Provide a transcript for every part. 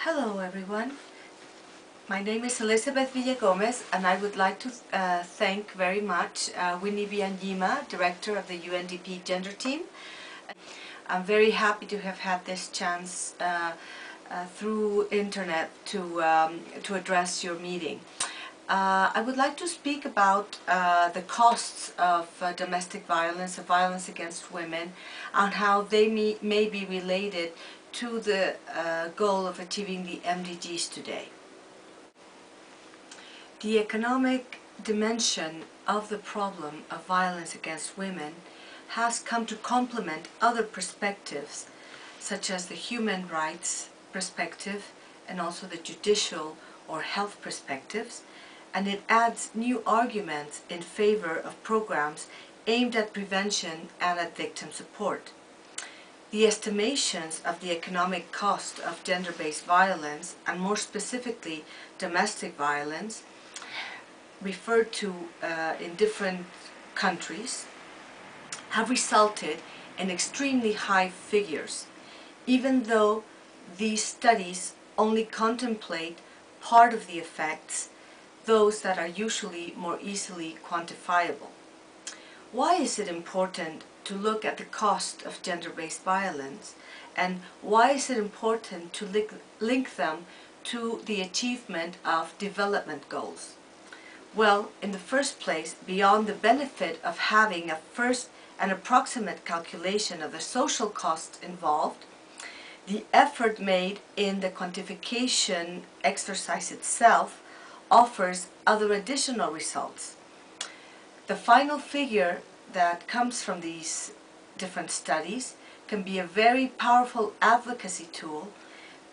Hello everyone, my name is Elizabeth Villagomez and I would like to thank very much Winnie Bianyima, Director of the UNDP Gender Team. I'm very happy to have had this chance through internet to address your meeting. I would like to speak about the costs of domestic violence, of violence against women, and how they may be related to the goal of achieving the MDGs today. The economic dimension of the problem of violence against women has come to complement other perspectives, such as the human rights perspective and also the judicial or health perspectives, and it adds new arguments in favor of programs aimed at prevention and at victim support. The estimations of the economic cost of gender-based violence, and more specifically domestic violence, referred to in different countries, have resulted in extremely high figures, even though these studies only contemplate part of the effects, those that are usually more easily quantifiable. Why is it important to look at the cost of gender-based violence, and why is it important to link them to the achievement of development goals? Well, in the first place, beyond the benefit of having an approximate calculation of the social costs involved, the effort made in the quantification exercise itself offers other additional results. The final figure that comes from these different studies can be a very powerful advocacy tool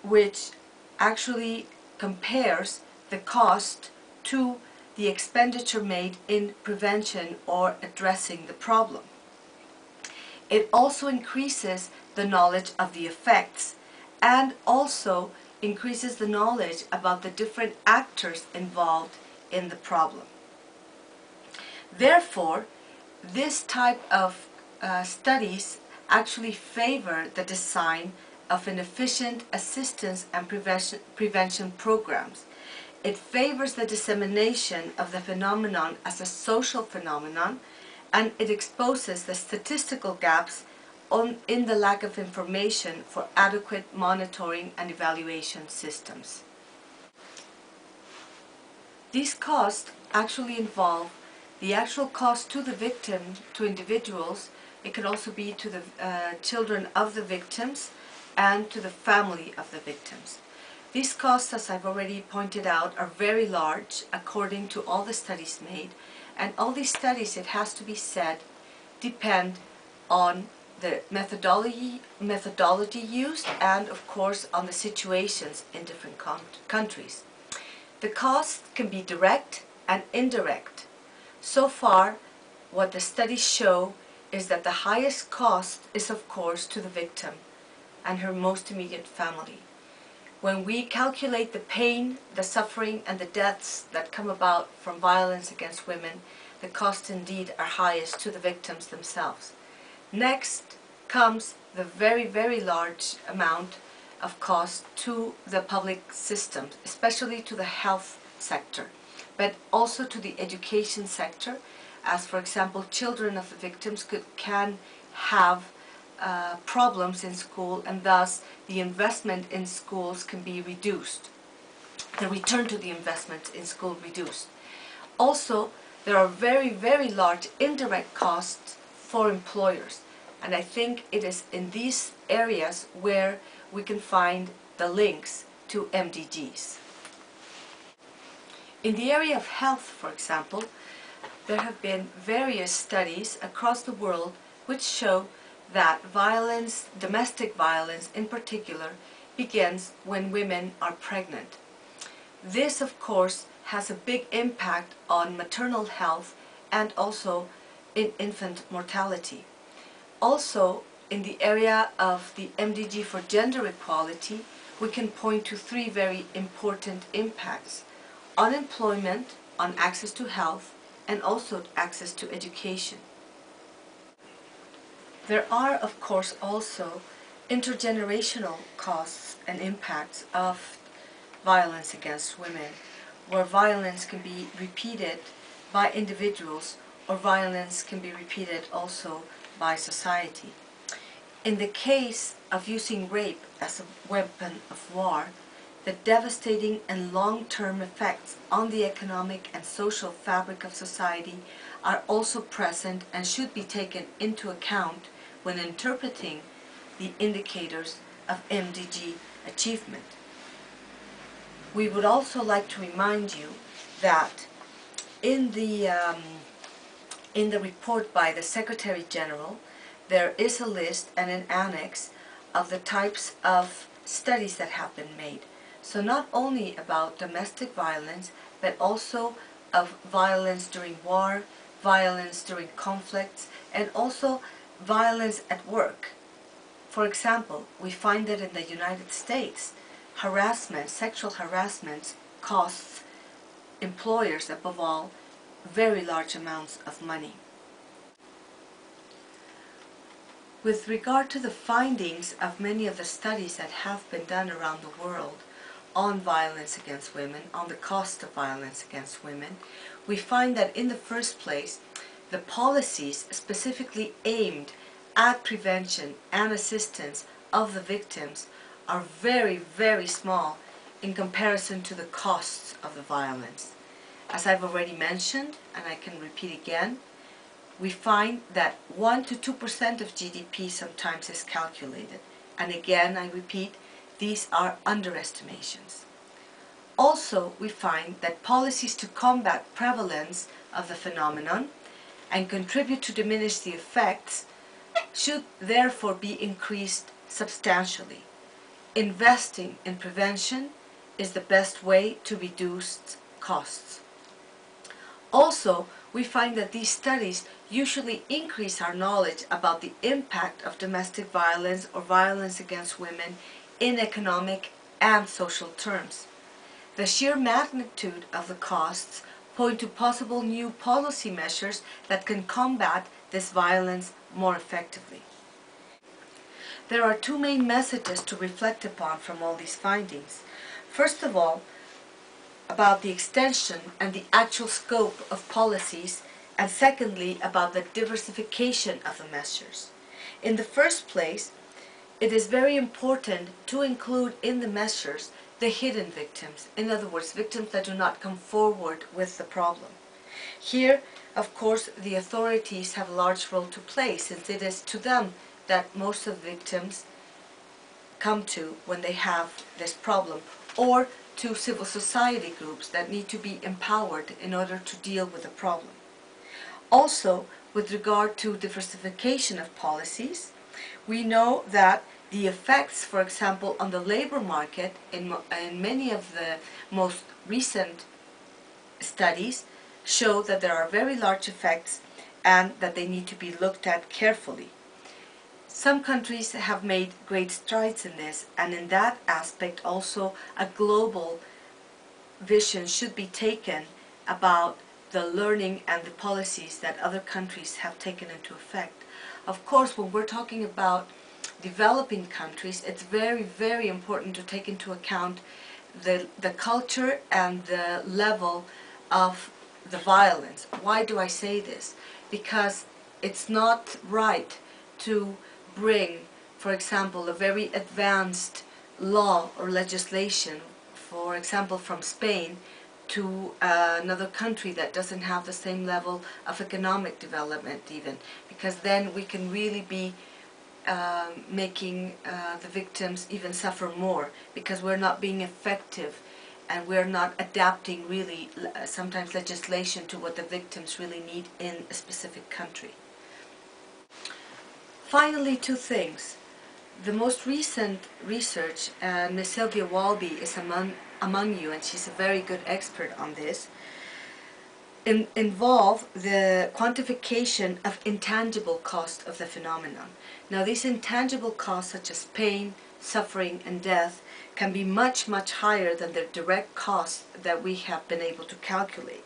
which actually compares the cost to the expenditure made in prevention or addressing the problem. It also increases the knowledge of the effects and also increases the knowledge about the different actors involved in the problem. Therefore, this type of studies actually favor the design of an efficient assistance and prevention programs. It favors the dissemination of the phenomenon as a social phenomenon, and it exposes the statistical gaps in the lack of information for adequate monitoring and evaluation systems. These costs actually involve the actual cost to the victim, to individuals. It could also be to the children of the victims and to the family of the victims. These costs, as I've already pointed out, are very large according to all the studies made, and all these studies, it has to be said, depend on the methodology used and, of course, on the situations in different countries. The costs can be direct and indirect. So far, what the studies show is that the highest cost is, of course, to the victim and her most immediate family. When we calculate the pain, the suffering, and the deaths that come about from violence against women, the costs indeed are highest to the victims themselves. Next comes the very, very large amount of cost to the public systems, especially to the health sector, but also to the education sector, as for example, children of the victims can have problems in school, and thus the investment in schools can be reduced. The return to the investment in school reduced. Also, there are very, very large indirect costs for employers, and I think it is in these areas where we can find the links to MDGs. In the area of health, for example, there have been various studies across the world which show that violence, domestic violence in particular, begins when women are pregnant. This, of course, has a big impact on maternal health and also in infant mortality. Also, in the area of the MDG for gender equality, we can point to three very important impacts: unemployment, on access to health, and also access to education. There are, of course, also intergenerational costs and impacts of violence against women, where violence can be repeated by individuals or violence can be repeated also by society. In the case of using rape as a weapon of war, the devastating and long-term effects on the economic and social fabric of society are also present and should be taken into account when interpreting the indicators of MDG achievement. We would also like to remind you that in the report by the Secretary General, there is a list and an annex of the types of studies that have been made. So not only about domestic violence, but also of violence during war, violence during conflicts, and also violence at work. For example, we find that in the United States, harassment, sexual harassment costs employers, above all, very large amounts of money. With regard to the findings of many of the studies that have been done around the world on violence against women, on the cost of violence against women, we find that in the first place, the policies specifically aimed at prevention and assistance of the victims are very, very small in comparison to the costs of the violence. As I've already mentioned, and I can repeat again, we find that 1 to 2% of GDP sometimes is calculated. And again, I repeat, these are underestimations. Also, we find that policies to combat prevalence of the phenomenon and contribute to diminish the effects should therefore be increased substantially. Investing in prevention is the best way to reduce costs. Also, we find that these studies usually increase our knowledge about the impact of domestic violence or violence against women in economic and social terms. The sheer magnitude of the costs point to possible new policy measures that can combat this violence more effectively. There are two main messages to reflect upon from all these findings. First of all, about the extension and the actual scope of policies, and secondly, about the diversification of the measures. In the first place, it is very important to include in the measures the hidden victims, in other words, victims that do not come forward with the problem. Here, of course, the authorities have a large role to play, since it is to them that most of the victims come to when they have this problem, or to civil society groups that need to be empowered in order to deal with the problem. Also, with regard to diversification of policies, we know that the effects, for example, on the labor market in many of the most recent studies show that there are very large effects and that they need to be looked at carefully. Some countries have made great strides in this, and in that aspect also a global vision should be taken about the learning and the policies that other countries have taken into effect. Of course, when we're talking about developing countries, it's very, very important to take into account the culture and the level of the violence. Why do I say this? Because it's not right to bring, for example, a very advanced law or legislation, for example, from Spain to another country that doesn't have the same level of economic development even, because then we can really be making the victims even suffer more, because we're not being effective and we're not adapting really sometimes legislation to what the victims really need in a specific country. Finally, two things. The most recent research, Ms. Sylvia Walby is among you, and she's a very good expert on this, involve the quantification of intangible cost of the phenomenon. Now, these intangible costs, such as pain, suffering, and death, can be much, much higher than the direct costs that we have been able to calculate.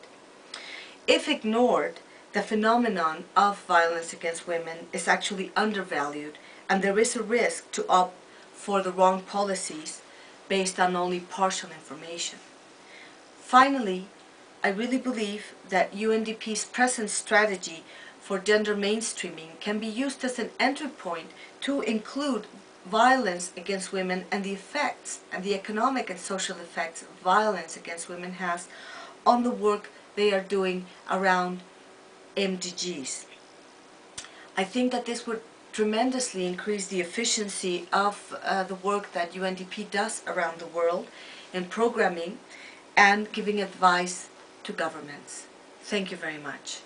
If ignored, the phenomenon of violence against women is actually undervalued, and there is a risk to opt for the wrong policies based on only partial information. Finally, I really believe that UNDP's present strategy for gender mainstreaming can be used as an entry point to include violence against women and the effects and the economic and social effects violence against women has on the work they are doing around MDGs. I think that this would tremendously increase the efficiency of the work that UNDP does around the world in programming and giving advice to governments. Thank you very much.